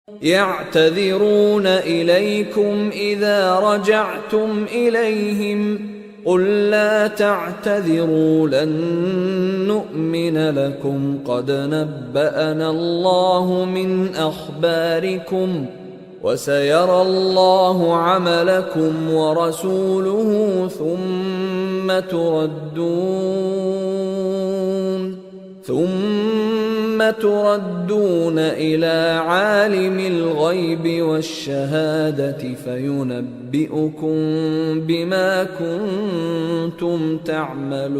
يعتذرون إليكم إذا رجعتم إليهم قل لا تعتذروا لن نؤمن لكم قد نبأنا الله من أخباركم وسيرى الله عملكم ورسوله ثم تردون إلى عالم الغيب والشهادة فينبئكم بما كنتم تعملون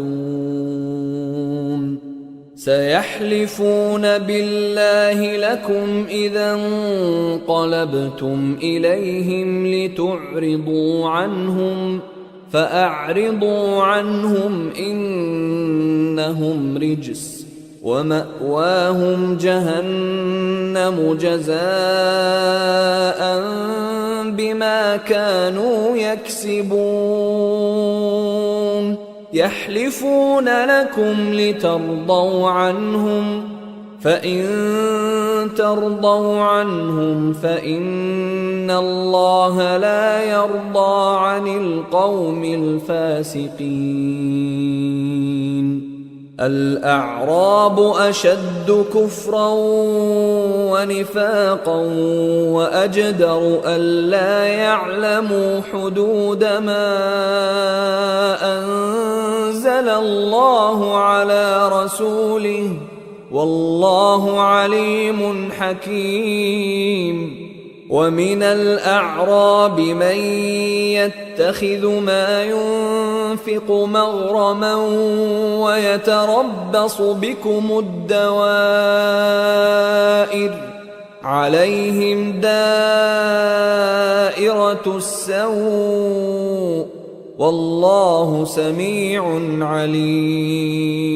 سيحلفون بالله لكم إذا انقلبتم إليهم لتعرضوا عنهم فأعرضوا عنهم إنهم رجس ومأواهم جهنم جزاء بما كانوا يكسبون يحلفون لكم لترضوا عنهم فإن ترضوا عنهم فإن الله لا يرضى عن القوم الفاسقين الأعراب أشد كفرا ونفاقا وأجدر ألا يعلموا حدود ما أنزل الله على رسوله والله عليم حكيم ومن الأعراب من يتخذ ما ينفق مغرما ويتربص بكم الدوائر عليهم دائرة السوء والله سميع عليم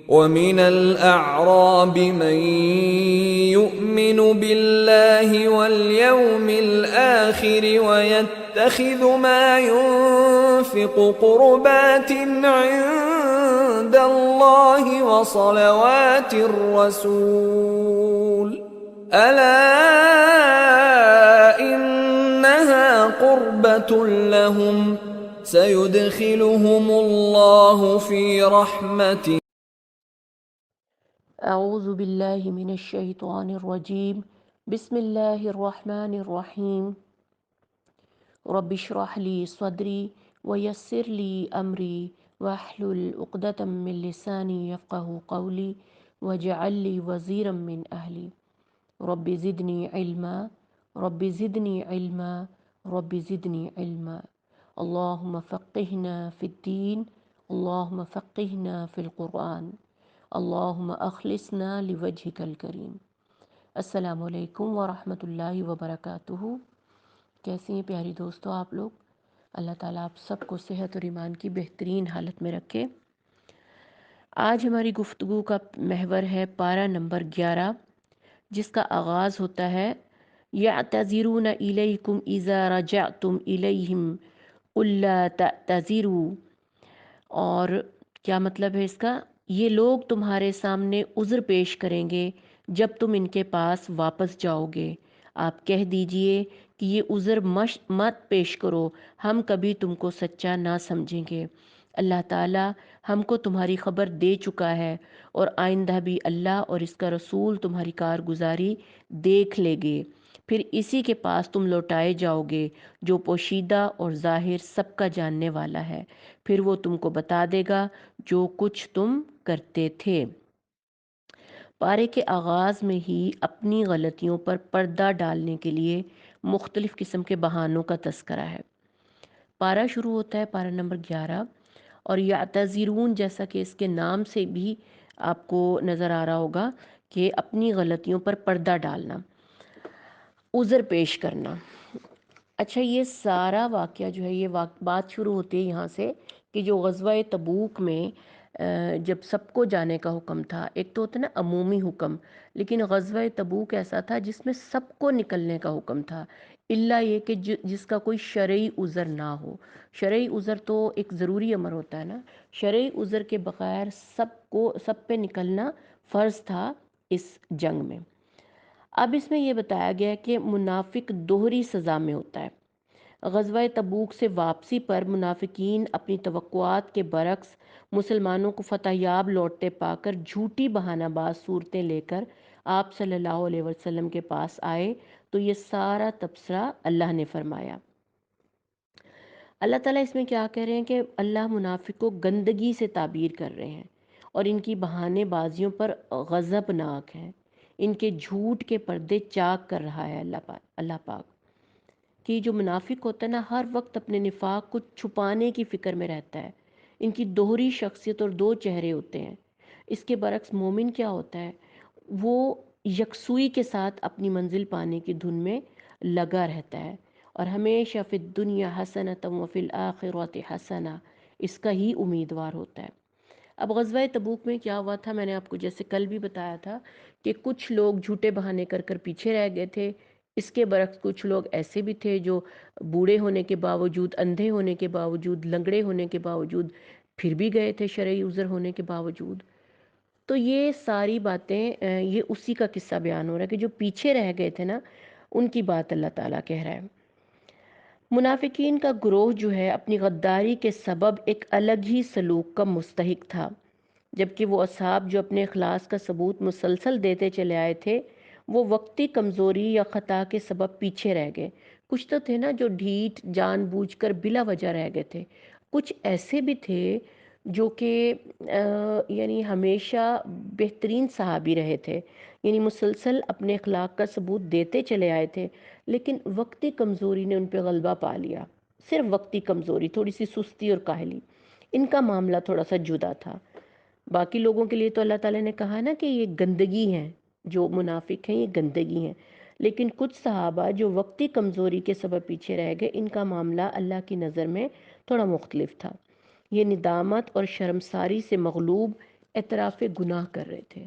ومن الأعراب من يؤمن بالله واليوم الآخر ويتخذ ما ينفق قربات عند الله وصلوات الرسول ألا إنها قربة لهم سيدخلهم الله في رحمته اعوذ باللہ من الشیطان الرجیم بسم اللہ الرحمن الرحیم رب اشرح لی صدری ویسر لی امری واحلل عقدۃ من لسانی یفقهوا قولی واجعل لی وزیرا من اہلی رب زدنی علما رب زدنی علما رب زدنی علما اللہم فقہنا فی الدین اللہم فقہنا فی القرآن اللہم اخلصنا لوجہک الکریم۔ السلام علیکم ورحمۃ اللہ وبرکاتہ۔ کیسی ہیں پیاری دوستو آپ لوگ؟ اللہ تعالیٰ آپ سب کو صحت اور ایمان کی بہترین حالت میں رکھے۔ آج ہماری گفتگو کا محور ہے پارہ نمبر 11، جس کا آغاز ہوتا ہے یعتذرون الیکم اذا رجعتم الیہم قل لا تعتذروا۔ اور کیا مطلب ہے اس کا؟ یہ لوگ تمہارے سامنے عذر پیش کریں گے جب تم ان کے پاس واپس جاؤ گے، آپ کہہ دیجئے کہ یہ عذر مت پیش کرو، ہم کبھی تم کو سچا نہ سمجھیں گے۔ اللہ تعالیٰ ہم کو تمہاری خبر دے چکا ہے اور آئندہ بھی اللہ اور اس کا رسول تمہاری کارگزاری دیکھ لے گے، پھر اسی کے پاس تم لوٹائے جاؤ گے جو پوشیدہ اور ظاہر سب کا جاننے والا ہے، پھر وہ تم کو بتا دے گا جو کچھ تم کرتے تھے۔ پارے کے آغاز میں ہی اپنی غلطیوں پر پردہ ڈالنے کے لیے مختلف قسم کے بہانوں کا تذکرہ ہے۔ پارہ شروع ہوتا ہے پارہ نمبر 11 اور یعتذرون، جیسا کہ اس کے نام سے بھی آپ کو نظر آ رہا ہوگا کہ اپنی غلطیوں پر پردہ ڈالنا، عذر پیش کرنا۔ اچھا، یہ سارا واقعہ جو ہے، یہ بات شروع ہوتی ہے یہاں سے کہ جو غزوہ تبوک میں جب سب کو جانے کا حکم تھا، ایک تو ہوتا ہے نا عمومی حکم، لیکن غزوہ تبوک ایسا تھا جس میں سب کو نکلنے کا حکم تھا، الا یہ کہ جس کا کوئی شرعی عذر نہ ہو۔ شرعی عذر تو ایک ضروری امر ہوتا ہے نا، شرعی عذر کے بغیر سب پہ نکلنا فرض تھا اس جنگ میں۔ اب اس میں یہ بتایا گیا کہ منافق دوہری سزا میں ہوتا ہے۔ غزوہ تبوک سے واپسی پر منافقین اپنی توقعات کے برعکس مسلمانوں کو فتح یاب لوٹتے پا کر جھوٹی بہانہ باز صورتیں لے کر آپ صلی اللہ علیہ وسلم کے پاس آئے، تو یہ سارا تبصرہ اللہ نے فرمایا۔ اللہ تعالیٰ اس میں کیا کہہ رہے ہیں کہ اللہ منافق کو گندگی سے تعبیر کر رہے ہیں اور ان کی بہانے بازیوں پر غضبناک ہیں۔ ان کے جھوٹ کے پردے چاک کر رہا ہے اللہ پاک کہ جو منافق ہوتا ہے نا، ہر وقت اپنے نفاق کو چھپانے کی فکر میں رہتا ہے۔ ان کی دوہری شخصیت اور دو چہرے ہوتے ہیں۔ اس کے برعکس مومن کیا ہوتا ہے؟ وہ یکسوئی کے ساتھ اپنی منزل پانے کی دھن میں لگا رہتا ہے اور ہمیشہ فی الدنیا حسنۃ وفی الآخرۃ حسنہ، اس کا ہی امیدوار ہوتا ہے۔ اب غزوہ تبوک میں کیا ہوا تھا، میں نے آپ کو جیسے کل بھی بتایا تھا کہ کچھ لوگ جھوٹے بہانے کر کر پیچھے رہ گئے تھے۔ اس کے برعکس کچھ لوگ ایسے بھی تھے جو بوڑھے ہونے کے باوجود، اندھے ہونے کے باوجود، لنگڑے ہونے کے باوجود پھر بھی گئے تھے شرعی عذر ہونے کے باوجود۔ تو یہ ساری باتیں یہ اسی کا قصہ بیان ہو رہا ہے کہ جو پیچھے رہ گئے تھے نا، ان کی بات اللہ تعالیٰ کہہ رہا ہے۔ منافقین کا گروہ جو ہے اپنی غداری کے سبب ایک الگ ہی سلوک کا مستحق تھا، جبکہ وہ اصحاب جو اپنے اخلاص کا ثبوت مسلسل دیتے چلے آئے تھے، وہ وقتی کمزوری یا خطا کے سبب پیچھے رہ گئے۔ کچھ تو تھے نا جو ڈھیٹ جان بوجھ کر بلا وجہ رہ گئے تھے، کچھ ایسے بھی تھے جو کہ یعنی ہمیشہ بہترین صحابی رہے تھے، یعنی مسلسل اپنے اخلاق کا ثبوت دیتے چلے آئے تھے، لیکن وقتی کمزوری نے ان پہ غلبہ پا لیا۔ صرف وقتی کمزوری، تھوڑی سی سستی اور کاہلی، ان کا معاملہ تھوڑا سا جدا تھا۔ باقی لوگوں کے لیے تو اللہ تعالیٰ نے کہا نا کہ یہ گندگی ہیں، جو منافق ہیں یہ گندگی ہیں، لیکن کچھ صحابہ جو وقتی کمزوری کے سبب پیچھے رہ گئے، ان کا معاملہ اللہ کی نظر میں تھوڑا مختلف تھا۔ یہ ندامت اور شرمساری سے مغلوب اعتراف گناہ کر رہے تھے۔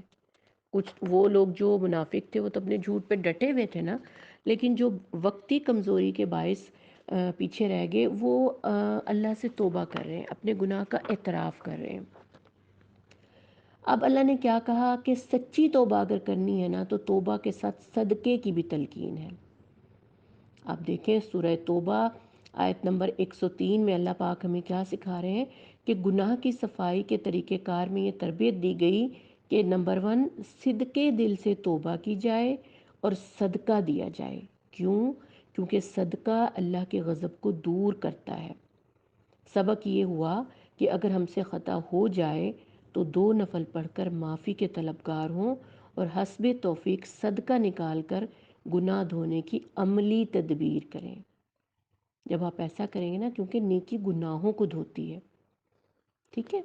کچھ وہ لوگ جو منافق تھے وہ تو اپنے جھوٹ پہ ڈٹے ہوئے تھے نا، لیکن جو وقتی کمزوری کے باعث پیچھے رہ گئے، وہ اللہ سے توبہ کر رہے ہیں، اپنے گناہ کا اعتراف کر رہے ہیں۔ اب اللہ نے کیا کہا کہ سچی توبہ اگر کرنی ہے نا، تو توبہ کے ساتھ صدقے کی بھی تلقین ہے۔ آپ دیکھیں سورہ توبہ آیت نمبر 103 میں اللہ پاک ہمیں کیا سکھا رہے ہیں کہ گناہ کی صفائی کے طریقہ کار میں یہ تربیت دی گئی کہ نمبر 1، صدقے دل سے توبہ کی جائے اور صدقہ دیا جائے۔ کیوں؟ کیونکہ صدقہ اللہ کے غضب کو دور کرتا ہے۔ سبق یہ ہوا کہ اگر ہم سے خطا ہو جائے تو 2 نفل پڑھ کر معافی کے طلبگار ہوں اور حسب توفیق صدقہ نکال کر گناہ دھونے کی عملی تدبیر کریں۔ جب آپ ایسا کریں گے نا، کیونکہ نیکی گناہوں کو دھوتی ہے، ٹھیک ہے،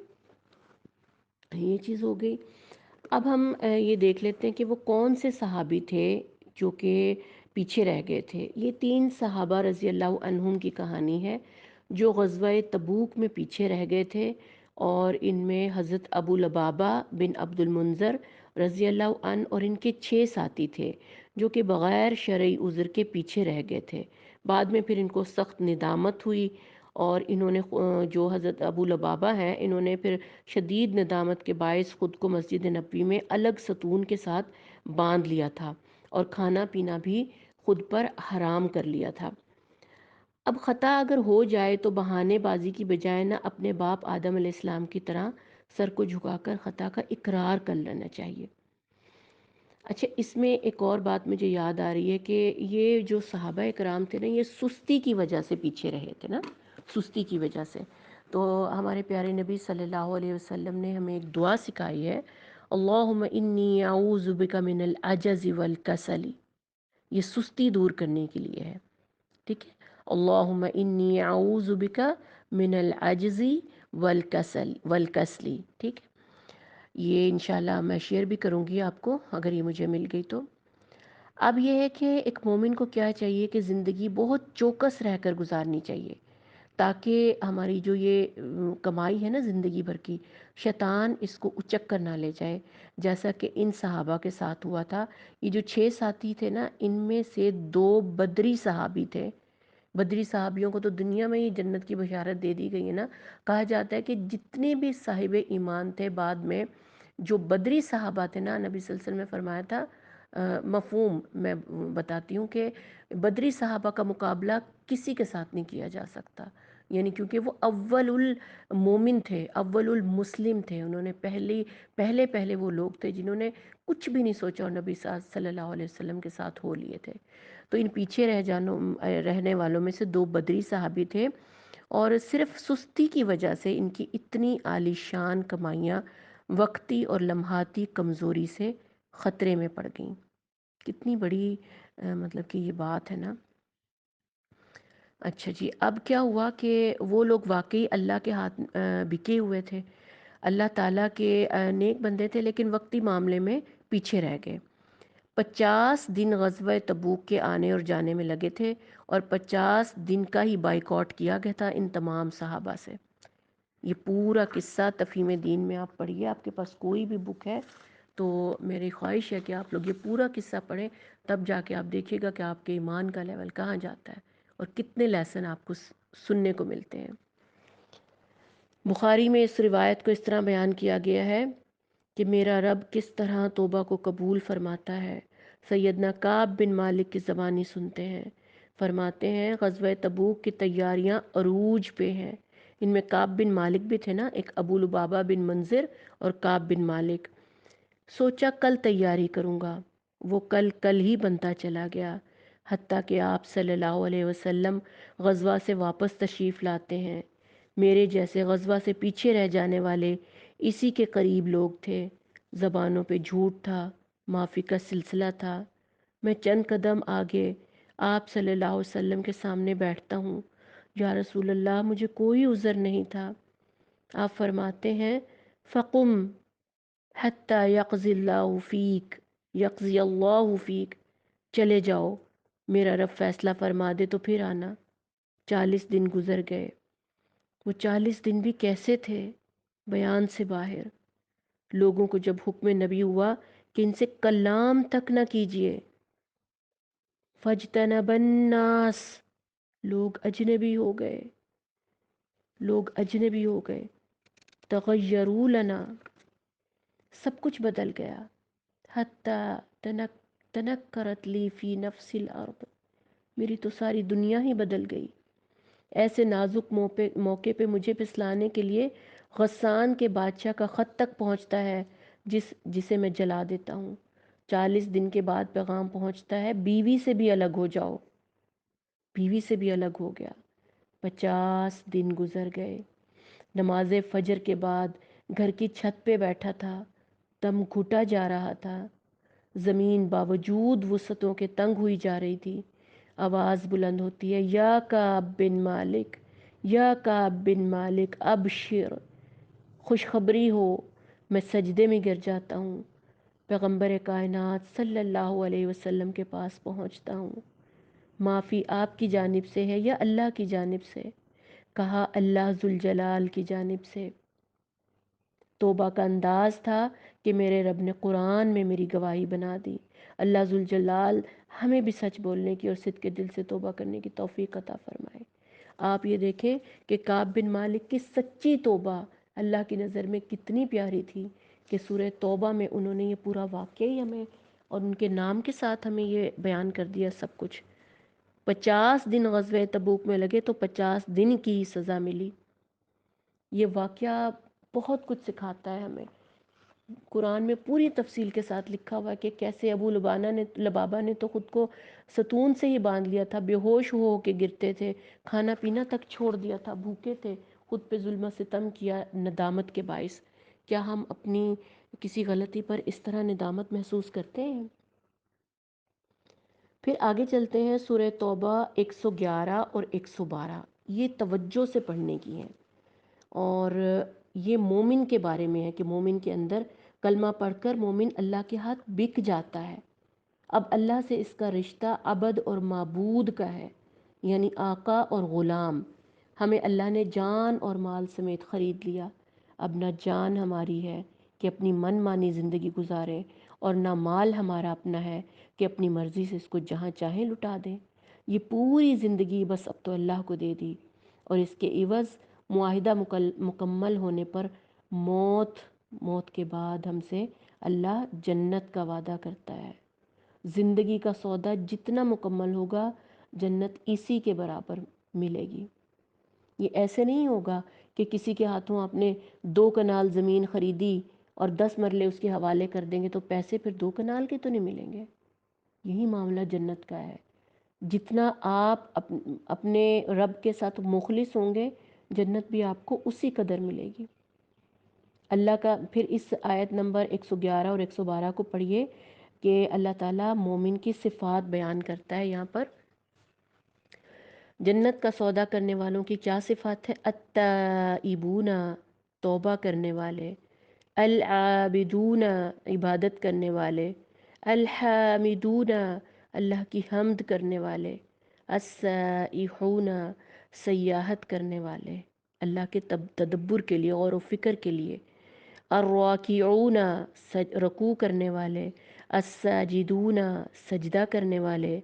یہ چیز ہو گئی۔ اب ہم یہ دیکھ لیتے ہیں کہ وہ کون سے صحابی تھے جو کہ پیچھے رہ گئے تھے۔ یہ 3 صحابہ رضی اللہ عنہم کی کہانی ہے جو غزوہ تبوک میں پیچھے رہ گئے تھے، اور ان میں حضرت ابو لبابہ بن عبد المنذر رضی اللہ عنہ اور ان کے 6 ساتھی تھے جو کہ بغیر شرعی عذر کے پیچھے رہ گئے تھے۔ بعد میں پھر ان کو سخت ندامت ہوئی اور انہوں نے جو حضرت ابو لبابہ ہیں، انہوں نے پھر شدید ندامت کے باعث خود کو مسجد نبوی میں الگ ستون کے ساتھ باندھ لیا تھا اور کھانا پینا بھی خود پر حرام کر لیا تھا۔ اب خطا اگر ہو جائے تو بہانے بازی کی بجائے نہ اپنے باپ آدم علیہ السلام کی طرح سر کو جھکا کر خطا کا اقرار کر لینا چاہیے۔ اچھا، اس میں ایک اور بات مجھے یاد آ رہی ہے کہ یہ جو صحابہ کرام تھے نا، یہ سستی کی وجہ سے پیچھے رہے تھے نا، سستی کی وجہ سے۔ تو ہمارے پیارے نبی صلی اللہ علیہ وسلم نے ہمیں ایک دعا سکھائی ہے، اللہم انی اعوذ بک من العجز والکسل، یہ سستی دور کرنے کے لیے ہے، ٹھیک ہے، اللہم انی اعوذ بک من العجز والکسل، ٹھیک ہے۔ یہ انشاءاللہ میں شیئر بھی کروں گی آپ کو اگر یہ مجھے مل گئی تو۔ اب یہ ہے کہ ایک مومن کو کیا چاہیے کہ زندگی بہت چوکس رہ کر گزارنی چاہیے، تاکہ ہماری جو یہ کمائی ہے نا زندگی بھر کی، شیطان اس کو اچک کر نہ لے جائے، جیسا کہ ان صحابہ کے ساتھ ہوا تھا۔ یہ جو 6 ساتھی تھے نا، ان میں سے 2 بدری صحابی تھے۔ بدری صحابیوں کو تو دنیا میں ہی جنت کی بشارت دے دی گئی ہے نا۔ کہا جاتا ہے کہ جتنے بھی صاحب ایمان تھے بعد میں، جو بدری صحابہ تھے نا، نبی صلی اللہ علیہ وسلم نے فرمایا تھا مفہوم میں بتاتی ہوں کہ بدری صحابہ کا مقابلہ کسی کے ساتھ نہیں کیا جا سکتا، یعنی کیونکہ وہ اول المومن تھے، اول المسلم تھے، انہوں نے پہلے وہ لوگ تھے جنہوں نے کچھ بھی نہیں سوچا اور نبی صلی اللہ علیہ وسلم کے ساتھ ہو لیے تھے۔ تو ان پیچھے رہنے والوں میں سے 2 بدری صحابی تھے، اور صرف سستی کی وجہ سے ان کی اتنی عالی شان کمائیاں وقتی اور لمحاتی کمزوری سے خطرے میں پڑ گئیں۔ کتنی بڑی مطلب کہ یہ بات ہے نا۔ اچھا جی، اب کیا ہوا کہ وہ لوگ واقعی اللہ کے ہاتھ بکے ہوئے تھے، اللہ تعالیٰ کے نیک بندے تھے، لیکن وقتی معاملے میں پیچھے رہ گئے۔ 50 دن غزوہ تبوک کے آنے اور جانے میں لگے تھے، اور 50 دن کا ہی بائیکاٹ کیا گیا تھا ان تمام صحابہ سے۔ یہ پورا قصہ تفہیم دین میں آپ پڑھیے، آپ کے پاس کوئی بھی بک ہے تو میری خواہش ہے کہ آپ لوگ یہ پورا قصہ پڑھیں، تب جا کے آپ دیکھیے گا کہ آپ کے ایمان کا لیول کہاں جاتا ہے اور کتنے لیسن آپ کو سننے کو ملتے ہیں۔ بخاری میں اس روایت کو اس طرح بیان کیا گیا ہے کہ میرا رب کس طرح توبہ کو قبول فرماتا ہے۔ سیدنا کعب بن مالک کی زبانی سنتے ہیں، فرماتے ہیں غزوہ تبوک کی تیاریاں عروج پہ ہیں۔ ان میں کعب بن مالک بھی تھے نا، ایک ابو لبابہ بن منذر اور کعب بن مالک۔ سوچا کل تیاری کروں گا، وہ کل ہی بنتا چلا گیا، حتیٰ کہ آپ صلی اللہ علیہ وسلم غزوہ سے واپس تشریف لاتے ہیں۔ میرے جیسے غزوہ سے پیچھے رہ جانے والے اسی کے قریب لوگ تھے، زبانوں پہ جھوٹ تھا، معافی کا سلسلہ تھا۔ میں چند قدم آگے آپ صلی اللہ علیہ وسلم کے سامنے بیٹھتا ہوں، یا رسول اللہ مجھے کوئی عذر نہیں تھا۔ آپ فرماتے ہیں فقم حتی یقضی اللہ فیک، چلے جاؤ، میرا رب فیصلہ فرما دے تو پھر آنا۔ 40 دن گزر گئے۔ وہ 40 دن بھی کیسے تھے؟ بیان سے باہر۔ لوگوں کو جب حکم نبی ہوا کہ ان سے کلام تک نہ کیجیے، فَاجْتَنَبَ النَّاسَ، لوگ اجنبی ہو گئے، تغیروا لنا، سب کچھ بدل گیا۔ حتی تنکرت لی فی نفس الارض، میری تو ساری دنیا ہی بدل گئی۔ ایسے نازک موقع پہ مجھے پھسلانے کے لیے غسان کے بادشاہ کا خط تک پہنچتا ہے، جسے میں جلا دیتا ہوں۔ 40 دن کے بعد پیغام پہنچتا ہے بیوی سے بھی الگ ہو جاؤ، بیوی سے بھی الگ ہو گیا۔ 50 دن گزر گئے۔ نماز فجر کے بعد گھر کی چھت پہ بیٹھا تھا، دم گھٹا جا رہا تھا، زمین باوجود وسعتوں کے تنگ ہوئی جا رہی تھی۔ آواز بلند ہوتی ہے، یا کعب بن مالک، یا کعب بن مالک ابشر، خوشخبری ہو۔ میں سجدے میں گر جاتا ہوں، پیغمبر کائنات صلی اللہ علیہ وسلم کے پاس پہنچتا ہوں۔ معافی آپ کی جانب سے ہے یا اللہ کی جانب سے؟ کہا اللہ ذوالجلال کی جانب سے۔ توبہ کا انداز تھا کہ میرے رب نے قرآن میں میری گواہی بنا دی۔ اللہ ذوالجلال ہمیں بھی سچ بولنے کی اور صدق کے دل سے توبہ کرنے کی توفیق عطا فرمائے۔ آپ یہ دیکھیں کہ کعب بن مالک کی سچی توبہ اللہ کی نظر میں کتنی پیاری تھی کہ سورہ توبہ میں انہوں نے یہ پورا واقعہ ہی ہمیں اور ان کے نام کے ساتھ ہمیں یہ بیان کر دیا سب کچھ۔ 50 دن غزوہ تبوک میں لگے تو 50 دن کی ہی سزا ملی۔ یہ واقعہ بہت کچھ سکھاتا ہے ہمیں۔ قرآن میں پوری تفصیل کے ساتھ لکھا ہوا ہے کہ کیسے ابو لبابہ نے تو خود کو ستون سے ہی باندھ لیا تھا، بے ہوش ہو کے گرتے تھے، کھانا پینا تک چھوڑ دیا تھا، بھوکے تھے، خود پہ ظلم و ستم کیا ندامت کے باعث۔ کیا ہم اپنی کسی غلطی پر اس طرح ندامت محسوس کرتے ہیں؟ پھر آگے چلتے ہیں، سورہ توبہ 111 اور 112 یہ توجہ سے پڑھنے کی ہیں، اور یہ مومن کے بارے میں ہے کہ مومن کے اندر کلمہ پڑھ کر مومن اللہ کے ہاتھ بک جاتا ہے۔ اب اللہ سے اس کا رشتہ عبد اور معبود کا ہے، یعنی آقا اور غلام۔ ہمیں اللہ نے جان اور مال سمیت خرید لیا۔ اب نہ جان ہماری ہے کہ اپنی من مانی زندگی گزاریں، اور نہ مال ہمارا اپنا ہے کہ اپنی مرضی سے اس کو جہاں چاہیں لٹا دیں۔ یہ پوری زندگی بس اب تو اللہ کو دے دی، اور اس کے عوض معاہدہ مکمل ہونے پر موت کے بعد ہم سے اللہ جنت کا وعدہ کرتا ہے۔ زندگی کا سودا جتنا مکمل ہوگا جنت اسی کے برابر ملے گی۔ یہ ایسے نہیں ہوگا کہ کسی کے ہاتھوں آپ نے 2 کنال زمین خریدی اور 10 مرلے اس کے حوالے کر دیں گے تو پیسے پھر 2 کنال کے تو نہیں ملیں گے۔ یہی معاملہ جنت کا ہے، جتنا آپ اپنے رب کے ساتھ مخلص ہوں گے جنت بھی آپ کو اسی قدر ملے گی۔ اللہ کا پھر اس آیت نمبر 111 اور 112 کو پڑھیے کہ اللہ تعالیٰ مومن کی صفات بیان کرتا ہے یہاں پر۔ جنت کا سودا کرنے والوں کی کیا صفات ہے؟ التائبون، توبہ کرنے والے، العابدون، عبادت کرنے والے، الحامدون، اللہ کی حمد کرنے والے، السائحون، سیاحت کرنے والے، اللہ کے تدبر کے لیے، غور و فکر کے لیے، الراکعون، رکوع کرنے والے، الساجدون، سجدہ کرنے والے،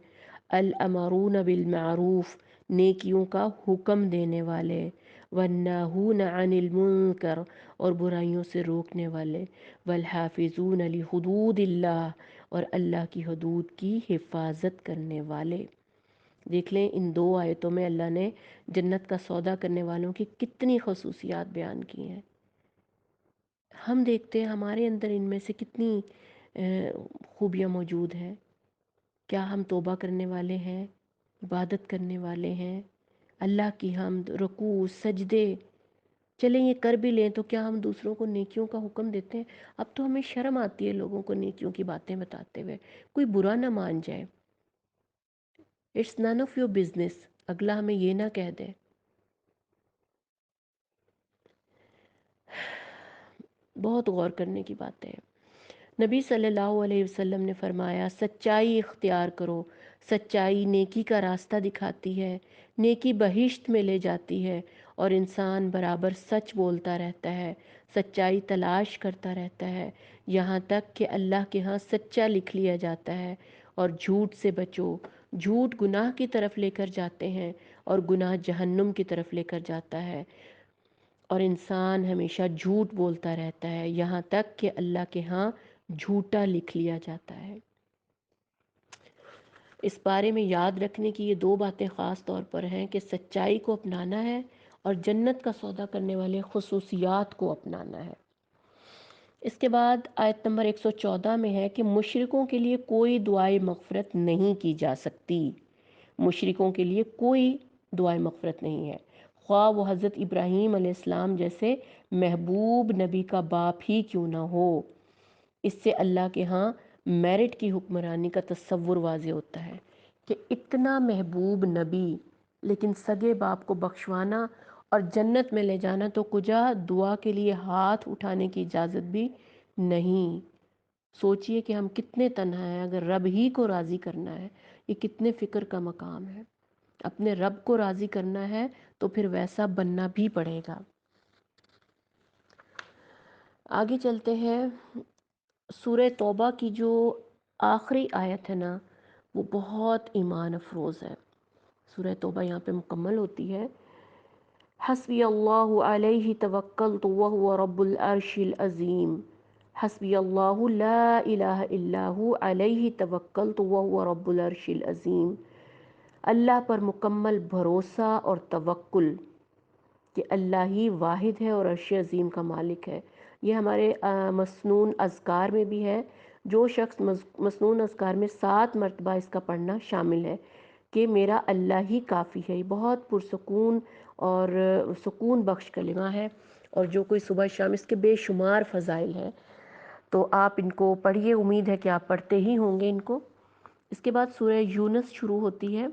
الامرون بالمعروف، نیکیوں کا حکم دینے والے، والناہون عن المنکر، اور برائیوں سے روکنے والے، والحافظون لحدود اللہ، اور اللہ کی حدود کی حفاظت کرنے والے۔ دیکھ لیں ان 2 آیتوں میں اللہ نے جنت کا سودا کرنے والوں کی کتنی خصوصیات بیان کی ہیں۔ ہم دیکھتے ہیں ہمارے اندر ان میں سے کتنی خوبیاں موجود ہیں۔ کیا ہم توبہ کرنے والے ہیں، عبادت کرنے والے ہیں، اللہ کی حمد، رکوع، سجدے، چلیں یہ کر بھی لیں تو کیا ہم دوسروں کو نیکیوں کا حکم دیتے ہیں؟ اب تو ہمیں شرم آتی ہے لوگوں کو نیکیوں کی باتیں بتاتے ہوئے، کوئی برا نہ مان جائے، it's none of your business, اگلا ہمیں یہ نہ کہہ دے۔ بہت غور کرنے کی بات ہے۔ نبی صلی اللہ علیہ وسلم نے فرمایا سچائی اختیار کرو، سچائی نیکی کا راستہ دکھاتی ہے، نیکی بہشت میں لے جاتی ہے، اور انسان برابر سچ بولتا رہتا ہے، سچائی تلاش کرتا رہتا ہے، یہاں تک کہ اللہ کے ہاں سچا لکھ لیا جاتا ہے۔ اور جھوٹ سے بچو، جھوٹ گناہ کی طرف لے کر جاتے ہیں اور گناہ جہنم کی طرف لے کر جاتا ہے، اور انسان ہمیشہ جھوٹ بولتا رہتا ہے یہاں تک کہ اللہ کے ہاں جھوٹا لکھ لیا جاتا ہے۔ اس بارے میں یاد رکھنے کی یہ 2 باتیں خاص طور پر ہیں کہ سچائی کو اپنانا ہے اور جنت کا سودا کرنے والے خصوصیات کو اپنانا ہے۔ اس کے بعد آیت نمبر 114 میں ہے کہ مشرکوں کے لیے کوئی دعائے مغفرت نہیں کی جا سکتی، مشرکوں کے لیے کوئی دعائے مغفرت نہیں ہے، خواہ وہ حضرت ابراہیم علیہ السلام جیسے محبوب نبی کا باپ ہی کیوں نہ ہو۔ اس سے اللہ کے ہاں میرٹ کی حکمرانی کا تصور واضح ہوتا ہے کہ اتنا محبوب نبی لیکن سگے باپ کو بخشوانا اور جنت میں لے جانا تو کجا دعا کے لیے ہاتھ اٹھانے کی اجازت بھی نہیں۔ سوچئے کہ ہم کتنے تنہا ہیں، اگر رب ہی کو راضی کرنا ہے یہ کتنے فکر کا مقام ہے۔ اپنے رب کو راضی کرنا ہے تو پھر ویسا بننا بھی پڑے گا۔ آگے چلتے ہیں۔ سورہ توبہ کی جو آخری آیت ہے نا وہ بہت ایمان افروز ہے۔ سورہ توبہ یہاں پہ مکمل ہوتی ہے، حسبی اللہ علیہ توکلت وہو رب العرش العظیم، حسبی اللہ لا الہ الا ہو علیہ توکلت وہو رب العرش العظیم۔ اللہ پر مکمل بھروسہ اور توکل کہ اللہ ہی واحد ہے اور عرش عظیم کا مالک ہے۔ یہ ہمارے مسنون اذکار میں بھی ہے، جو شخص مسنون اذکار میں 7 مرتبہ اس کا پڑھنا شامل ہے کہ میرا اللہ ہی کافی ہے۔ یہ بہت پرسکون اور سکون بخش کلمہ ہے، اور جو کوئی صبح شام اس کے بے شمار فضائل ہیں، تو آپ ان کو پڑھیے، امید ہے کہ آپ پڑھتے ہی ہوں گے ان کو۔ اس کے بعد سورہ یونس شروع ہوتی ہے،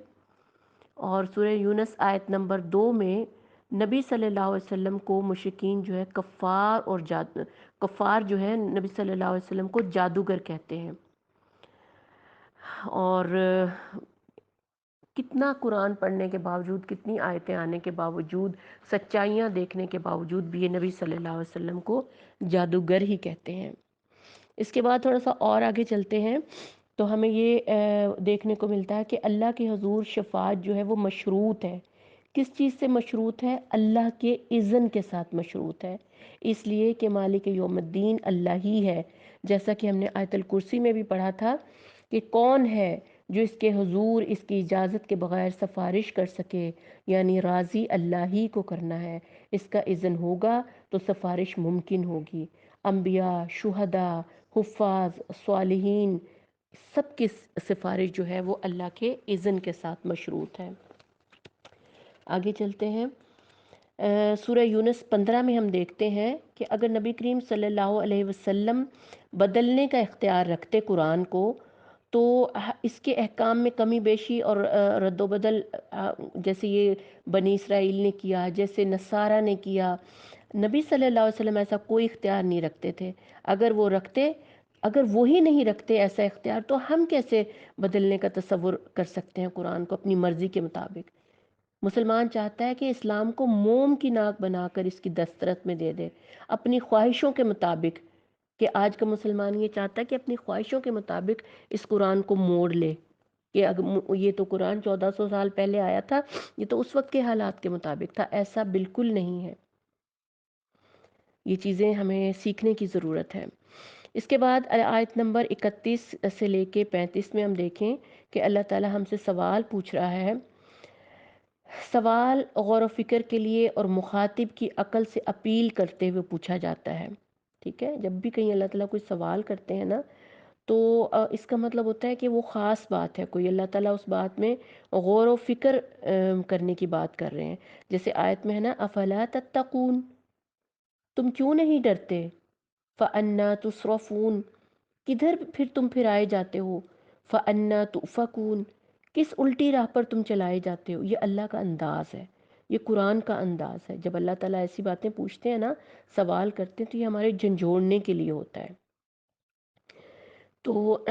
اور سورہ یونس آیت نمبر 2 میں نبی صلی اللہ علیہ وسلم کو مشرکین جو ہے کفار جو ہے نبی صلی اللہ علیہ وسلم کو جادوگر کہتے ہیں، اور کتنا قرآن پڑھنے کے باوجود، کتنی آیتیں آنے کے باوجود، سچائیاں دیکھنے کے باوجود بھی یہ نبی صلی اللہ علیہ وسلم کو جادوگر ہی کہتے ہیں۔ اس کے بعد تھوڑا سا اور آگے چلتے ہیں تو ہمیں یہ دیکھنے کو ملتا ہے کہ اللہ کے حضور شفاعت جو ہے وہ مشروط ہے۔ کس چیز سے مشروط ہے؟ اللہ کے اذن کے ساتھ مشروط ہے، اس لیے کہ مالک یوم الدین اللہ ہی ہے، جیسا کہ ہم نے آیت الکرسی میں بھی پڑھا تھا کہ کون ہے جو اس کے حضور اس کی اجازت کے بغیر سفارش کر سکے، یعنی راضی اللہ ہی کو کرنا ہے، اس کا اذن ہوگا تو سفارش ممکن ہوگی۔ انبیاء، شہداء، حفاظ، صالحین، سب کی سفارش جو ہے وہ اللہ کے اذن کے ساتھ مشروط ہے۔ آگے چلتے ہیں، سورہ یونس 15 میں ہم دیکھتے ہیں کہ اگر نبی کریم صلی اللہ علیہ وسلم بدلنے کا اختیار رکھتے قرآن کو، تو اس کے احکام میں کمی بیشی اور رد و بدل، جیسے یہ بنی اسرائیل نے کیا، جیسے نصارہ نے کیا، نبی صلی اللہ علیہ وسلم ایسا کوئی اختیار نہیں رکھتے تھے۔ اگر وہ رکھتے، اگر وہی نہیں رکھتے ایسا اختیار، تو ہم کیسے بدلنے کا تصور کر سکتے ہیں قرآن کو اپنی مرضی کے مطابق؟ مسلمان چاہتا ہے کہ اسلام کو موم کی ناک بنا کر اس کی دسترس میں دے دے اپنی خواہشوں کے مطابق، کہ آج کا مسلمان یہ چاہتا ہے کہ اپنی خواہشوں کے مطابق اس قرآن کو موڑ لے، کہ یہ تو قرآن 1400 سال پہلے آیا تھا، یہ تو اس وقت کے حالات کے مطابق تھا۔ ایسا بالکل نہیں ہے، یہ چیزیں ہمیں سیکھنے کی ضرورت ہے۔ اس کے بعد آیت نمبر 31 سے لے کے 35 میں ہم دیکھیں کہ اللہ تعالی ہم سے سوال پوچھ رہا ہے۔ سوال غور و فکر کے لیے اور مخاطب کی عقل سے اپیل کرتے ہوئے پوچھا جاتا ہے، ٹھیک ہے؟ جب بھی کہیں اللہ تعالیٰ کوئی سوال کرتے ہیں نا، تو اس کا مطلب ہوتا ہے کہ وہ خاص بات ہے، کوئی اللہ تعالیٰ اس بات میں غور و فکر کرنے کی بات کر رہے ہیں۔ جیسے آیت میں ہے نا، افلا تتقون، تم کیوں نہیں ڈرتے؟ فَأَنَّا تُصْرَفُونَ، کدھر پھر تم پھرائے جاتے ہو؟ فَأَنَّا تُؤْفَكُونَ، کس الٹی راہ پر تم چلائے جاتے ہو؟ یہ اللہ کا انداز ہے، یہ قرآن کا انداز ہے۔ جب اللہ تعالیٰ ایسی باتیں پوچھتے ہیں نا، سوال کرتے ہیں، تو یہ ہمارے جھنجھوڑنے کے لیے ہوتا ہے۔ تو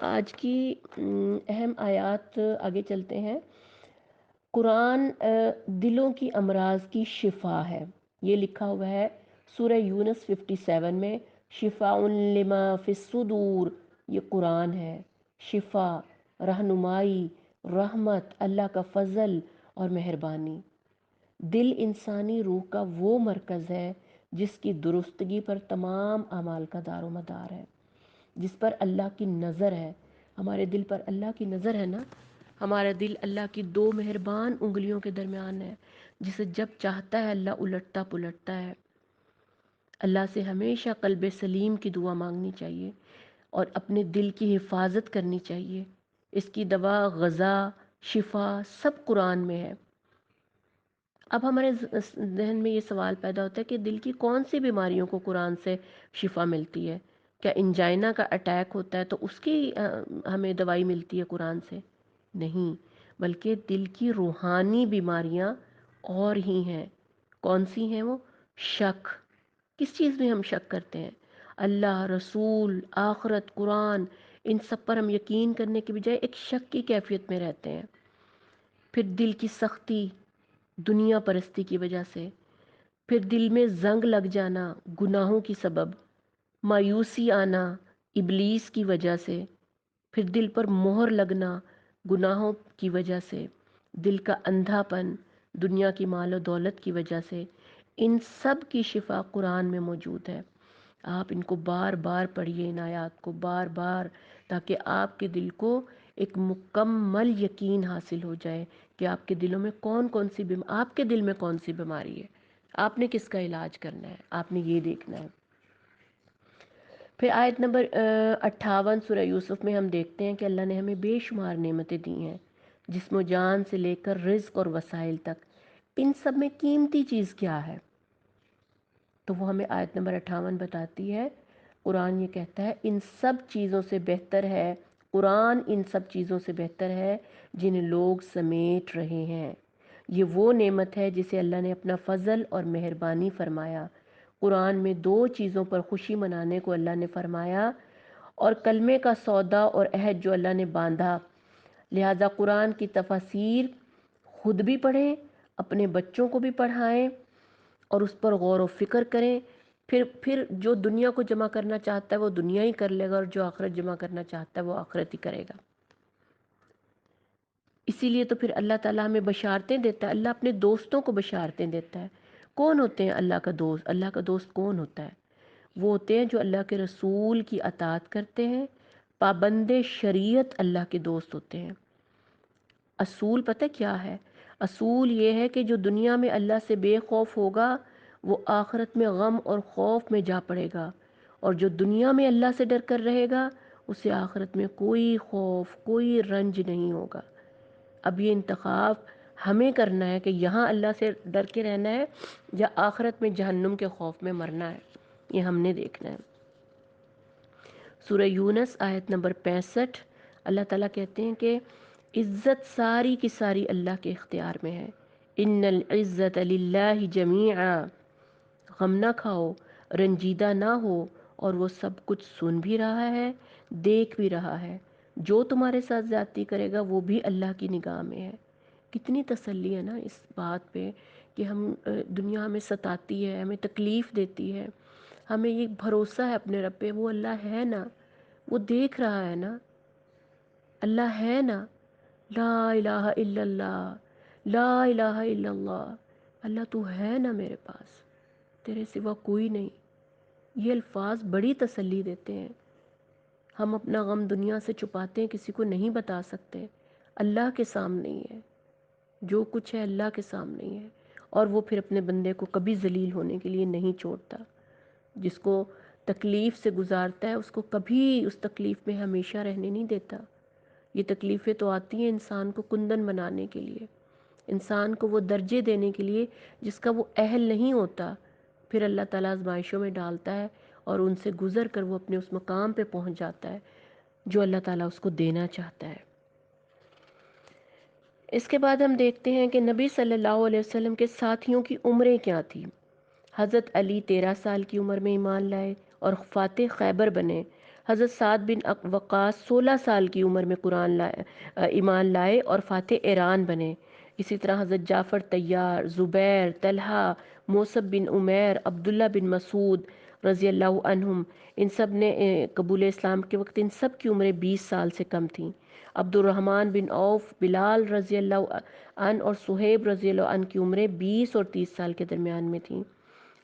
آج کی اہم آیات، آگے چلتے ہیں۔ قرآن دلوں کی امراض کی شفا ہے، یہ لکھا ہوا ہے سورہ یونس 57 میں، شفاء لما فی الصدور، یہ قرآن ہے، شفا، رہنمائی، رحمت، اللہ کا فضل اور مہربانی۔ دل انسانی روح کا وہ مرکز ہے جس کی درستگی پر تمام اعمال کا دار و مدار ہے، جس پر اللہ کی نظر ہے۔ ہمارے دل پر اللہ کی نظر ہے نا، ہمارا دل اللہ کی دو مہربان انگلیوں کے درمیان ہے، جسے جب چاہتا ہے اللہ الٹتا پلٹتا ہے۔ اللہ سے ہمیشہ قلب سلیم کی دعا مانگنی چاہیے اور اپنے دل کی حفاظت کرنی چاہیے۔ اس کی دوا، غذا، شفا سب قرآن میں ہے۔ اب ہمارے ذہن میں یہ سوال پیدا ہوتا ہے کہ دل کی کون سی بیماریوں کو قرآن سے شفا ملتی ہے؟ کیا انجائنا کا اٹیک ہوتا ہے تو اس کی ہمیں دوائی ملتی ہے قرآن سے؟ نہیں، بلکہ دل کی روحانی بیماریاں اور ہی ہیں۔ کون سی ہیں وہ؟ شک، کس چیز میں ہم شک کرتے ہیں؟ اللہ، رسول، آخرت، قرآن، ان سب پر ہم یقین کرنے کے بجائے ایک شک کی کیفیت میں رہتے ہیں۔ پھر دل کی سختی، دنیا پرستی کی وجہ سے، پھر دل میں زنگ لگ جانا گناہوں کی سبب، مایوسی آنا ابلیس کی وجہ سے، پھر دل پر مہر لگنا گناہوں کی وجہ سے، دل کا اندھا پن دنیا کی مال و دولت کی وجہ سے۔ ان سب کی شفا قرآن میں موجود ہے۔ آپ ان کو بار بار پڑھیے، ان آیات کو بار بار، تاکہ آپ کے دل کو ایک مکمل یقین حاصل ہو جائے کہ آپ کے دلوں میں آپ کے دل میں کون سی بیماری ہے، آپ نے کس کا علاج کرنا ہے، آپ نے یہ دیکھنا ہے۔ پھر آیت نمبر 58 سورہ یوسف میں ہم دیکھتے ہیں کہ اللہ نے ہمیں بے شمار نعمتیں دی ہیں، جسم و جان سے لے کر رزق اور وسائل تک۔ ان سب میں قیمتی چیز کیا ہے؟ تو وہ ہمیں آیت نمبر 58 بتاتی ہے۔ قرآن یہ کہتا ہے، ان سب چیزوں سے بہتر ہے، قرآن ان سب چیزوں سے بہتر ہے جنہیں لوگ سمیٹ رہے ہیں۔ یہ وہ نعمت ہے جسے اللہ نے اپنا فضل اور مہربانی فرمایا۔ قرآن میں دو چیزوں پر خوشی منانے کو اللہ نے فرمایا، اور کلمے کا سودا اور عہد جو اللہ نے باندھا۔ لہٰذا قرآن کی تفاسیر خود بھی پڑھیں، اپنے بچوں کو بھی پڑھائیں اور اس پر غور و فکر کریں۔ پھر جو دنیا کو جمع کرنا چاہتا ہے وہ دنیا ہی کر لے گا، اور جو آخرت جمع کرنا چاہتا ہے وہ آخرت ہی کرے گا۔ اسی لیے تو پھر اللہ تعالیٰ ہمیں بشارتیں دیتا ہے، اللہ اپنے دوستوں کو بشارتیں دیتا ہے۔ کون ہوتے ہیں اللہ کا دوست؟ اللہ کا دوست کون ہوتا ہے؟ وہ ہوتے ہیں جو اللہ کے رسول کی اطاعت کرتے ہیں، پابند شریعت اللہ کے دوست ہوتے ہیں۔ اصول پتہ کیا ہے؟ اصول یہ ہے کہ جو دنیا میں اللہ سے بے خوف ہوگا وہ آخرت میں غم اور خوف میں جا پڑے گا، اور جو دنیا میں اللہ سے ڈر کر رہے گا اسے آخرت میں کوئی خوف کوئی رنج نہیں ہوگا۔ اب یہ انتخاب ہمیں کرنا ہے کہ یہاں اللہ سے ڈر کے رہنا ہے یا آخرت میں جہنم کے خوف میں مرنا ہے، یہ ہم نے دیکھنا ہے۔ سورہ یونس آیت نمبر 65، اللہ تعالیٰ کہتے ہیں کہ عزت ساری کی ساری اللہ کے اختیار میں ہے۔ ان العزت للہ جمیعا، غم نہ کھاؤ، رنجیدہ نہ ہو، اور وہ سب کچھ سن بھی رہا ہے، دیکھ بھی رہا ہے۔ جو تمہارے ساتھ زیادتی کرے گا وہ بھی اللہ کی نگاہ میں ہے۔ کتنی تسلی ہے نا اس بات پہ کہ دنیا ہمیں ستاتی ہے، ہمیں تکلیف دیتی ہے، ہمیں یہ بھروسہ ہے اپنے رب پہ، وہ اللہ ہے نا، وہ دیکھ رہا ہے نا، اللہ ہے نا۔ لا الہ الا اللہ، لا الہ الا اللہ، اللہ تو ہے نا میرے پاس، تیرے سوا کوئی نہیں۔ یہ الفاظ بڑی تسلی دیتے ہیں۔ ہم اپنا غم دنیا سے چھپاتے ہیں، کسی کو نہیں بتا سکتے، اللہ کے سامنے ہی ہے، جو کچھ ہے اللہ کے سامنے ہی ہے، اور وہ پھر اپنے بندے کو کبھی ذلیل ہونے کے لیے نہیں چھوڑتا۔ جس کو تکلیف سے گزارتا ہے اس کو کبھی اس تکلیف میں ہمیشہ رہنے نہیں دیتا۔ یہ تکلیفیں تو آتی ہیں انسان کو کندن بنانے کے لیے، انسان کو وہ درجے دینے کے لیے جس کا وہ اہل نہیں ہوتا، پھر اللہ تعالیٰ آزمائشوں میں ڈالتا ہے اور ان سے گزر کر وہ اپنے اس مقام پہ پہنچ جاتا ہے جو اللہ تعالیٰ اس کو دینا چاہتا ہے۔ اس کے بعد ہم دیکھتے ہیں کہ نبی صلی اللہ علیہ وسلم کے ساتھیوں کی عمریں کیا تھیں۔ حضرت علی 13 سال کی عمر میں ایمان لائے اور فاتح خیبر بنے۔ حضرت سعد بن وقاص 16 سال کی عمر میں ایمان لائے اور فاتح ایران بنے۔ اسی طرح حضرت جعفر طیار، زبیر، طلحہ، موصب بن عمیر، عبداللہ بن مسعود رضی اللہ عنہم، ان سب نے قبول اسلام کے وقت ان سب کی عمریں 20 سال سے کم تھیں۔ عبد الرحمن بن عوف، بلال رضی اللہ عنہ اور صہیب رضی اللہ عنہ کی عمریں 20 اور 30 سال کے درمیان میں تھیں۔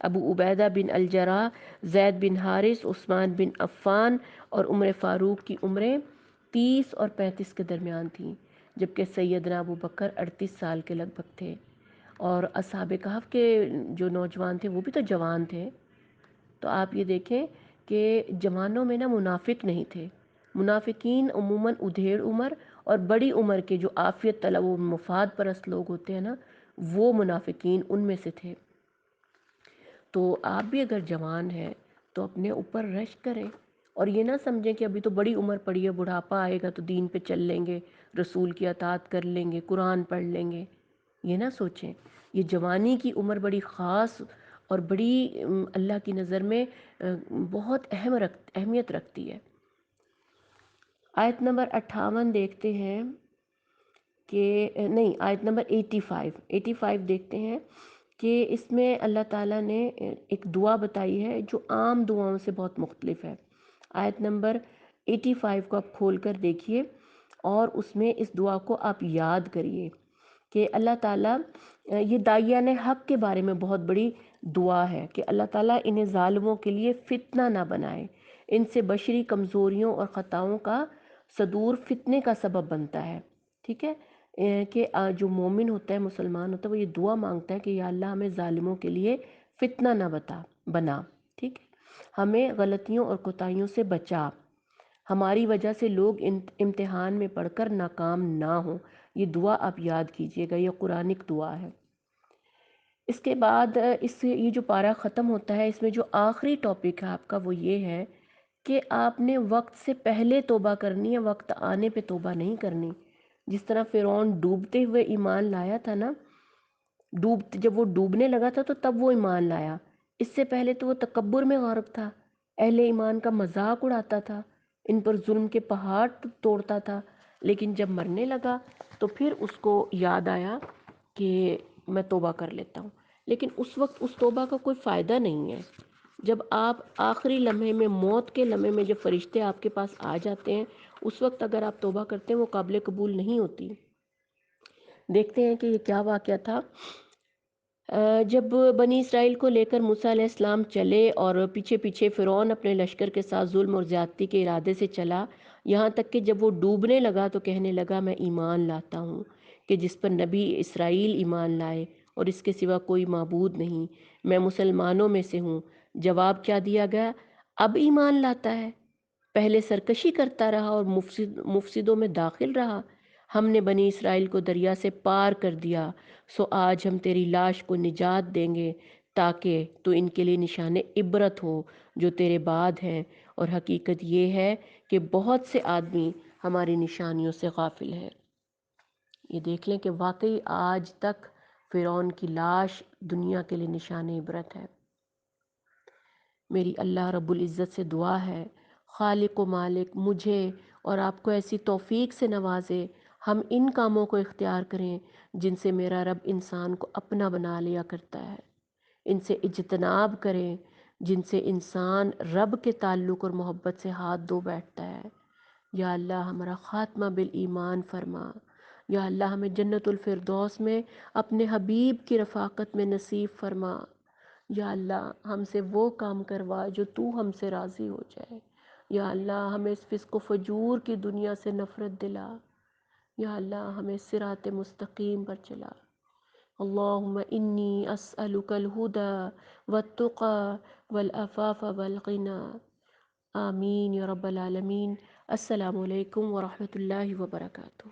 ابو عبیدہ بن الجراح، زید بن حارث، عثمان بن عفان اور عمر فاروق کی عمریں 30 اور 35 کے درمیان تھیں، جبکہ سیدنا ابو بکر 38 سال کے لگ بھگ تھے، اور اصحاب کہف کے جو نوجوان تھے وہ بھی تو جوان تھے۔ تو آپ یہ دیکھیں کہ جوانوں میں نا منافق نہیں تھے، منافقین عموماً ادھیڑ عمر اور بڑی عمر کے جو عافیت طلب و مفاد پرست لوگ ہوتے ہیں نا، وہ منافقین ان میں سے تھے۔ تو آپ بھی اگر جوان ہیں تو اپنے اوپر رشک کریں، اور یہ نہ سمجھیں کہ ابھی تو بڑی عمر پڑی ہے، بڑھاپا آئے گا تو دین پہ چل لیں گے، رسول کی اطاعت کر لیں گے، قرآن پڑھ لیں گے، یہ نہ سوچیں۔ یہ جوانی کی عمر بڑی خاص اور بڑی اللہ کی نظر میں بہت اہمیت رکھتی ہے۔ آیت نمبر 58 دیکھتے ہیں کہ نہیں، آیت نمبر 85 دیکھتے ہیں کہ اس میں اللہ تعالیٰ نے ایک دعا بتائی ہے جو عام دعاؤں سے بہت مختلف ہے۔ آیت نمبر 85 کو آپ کھول کر دیکھیے اور اس میں اس دعا کو آپ یاد کریے کہ اللہ تعالیٰ، یہ داعیان حق کے بارے میں بہت بڑی دعا ہے کہ اللہ تعالیٰ انہیں ظالموں کے لیے فتنہ نہ بنائے، ان سے بشری کمزوریوں اور خطاؤں کا صدور فتنے کا سبب بنتا ہے۔ ٹھیک ہے کہ جو مومن ہوتا ہے، مسلمان ہوتا ہے، وہ یہ دعا مانگتا ہے کہ یا اللہ ہمیں ظالموں کے لیے فتنہ نہ بنا، ٹھیک ہے، ہمیں غلطیوں اور کوتاہیوں سے بچا، ہماری وجہ سے لوگ امتحان میں پڑھ کر ناکام نہ ہوں۔ یہ دعا آپ یاد کیجئے گا، یہ قرآنک دعا ہے۔ اس کے بعد یہ جو پارہ ختم ہوتا ہے، اس میں جو آخری ٹاپک ہے آپ کا وہ یہ ہے کہ آپ نے وقت سے پہلے توبہ کرنی ہے، وقت آنے پہ توبہ نہیں کرنی۔ جس طرح فرعون ڈوبتے ہوئے ایمان لایا تھا نا، جب وہ ڈوبنے لگا تھا تو تب وہ ایمان لایا، اس سے پہلے تو وہ تکبر میں غرق تھا، اہل ایمان کا مذاق اڑاتا تھا، ان پر ظلم کے پہاڑ توڑتا تھا، لیکن جب مرنے لگا تو پھر اس کو یاد آیا کہ میں توبہ کر لیتا ہوں۔ لیکن اس وقت اس توبہ کا کوئی فائدہ نہیں ہے۔ جب آپ آخری لمحے میں، موت کے لمحے میں، جب فرشتے آپ کے پاس آ جاتے ہیں، اس وقت اگر آپ توبہ کرتے ہیں وہ قابل قبول نہیں ہوتی۔ دیکھتے ہیں کہ یہ کیا واقعہ تھا۔ جب بنی اسرائیل کو لے کر موسیٰ علیہ السلام چلے اور پیچھے پیچھے فرعون اپنے لشکر کے ساتھ ظلم اور زیادتی کے ارادے سے چلا، یہاں تک کہ جب وہ ڈوبنے لگا تو کہنے لگا میں ایمان لاتا ہوں کہ جس پر نبی اسرائیل ایمان لائے اور اس کے سوا کوئی معبود نہیں، میں مسلمانوں میں سے ہوں۔ جواب کیا دیا گیا؟ اب ایمان لاتا ہے؟ پہلے سرکشی کرتا رہا اور مفسدوں میں داخل رہا۔ ہم نے بنی اسرائیل کو دریا سے پار کر دیا، سو آج ہم تیری لاش کو نجات دیں گے تاکہ تو ان کے لیے نشان عبرت ہو جو تیرے بعد ہیں، اور حقیقت یہ ہے کہ بہت سے آدمی ہماری نشانیوں سے غافل ہیں۔ یہ دیکھ لیں کہ واقعی آج تک فرعون کی لاش دنیا کے لیے نشان عبرت ہے۔ میری اللہ رب العزت سے دعا ہے، خالق و مالک مجھے اور آپ کو ایسی توفیق سے نوازے، ہم ان کاموں کو اختیار کریں جن سے میرا رب انسان کو اپنا بنا لیا کرتا ہے، ان سے اجتناب کریں جن سے انسان رب کے تعلق اور محبت سے ہاتھ دھو بیٹھتا ہے۔ یا اللہ ہمارا خاتمہ بالایمان فرما، یا اللہ ہمیں جنت الفردوس میں اپنے حبیب کی رفاقت میں نصیب فرما۔ یا اللہ ہم سے وہ کام کروا جو تو ہم سے راضی ہو جائے۔ یا اللہ ہمیں اس فسق و فجور کی دنیا سے نفرت دلا۔ یا اللہ ہمیں صراط مستقیم پر چلا۔ اللہم انی اسألک الہدی والتقی والعفاف والغنی۔ آمین یا رب العالمین۔ السلام علیکم ورحمۃ اللہ وبرکاتہ۔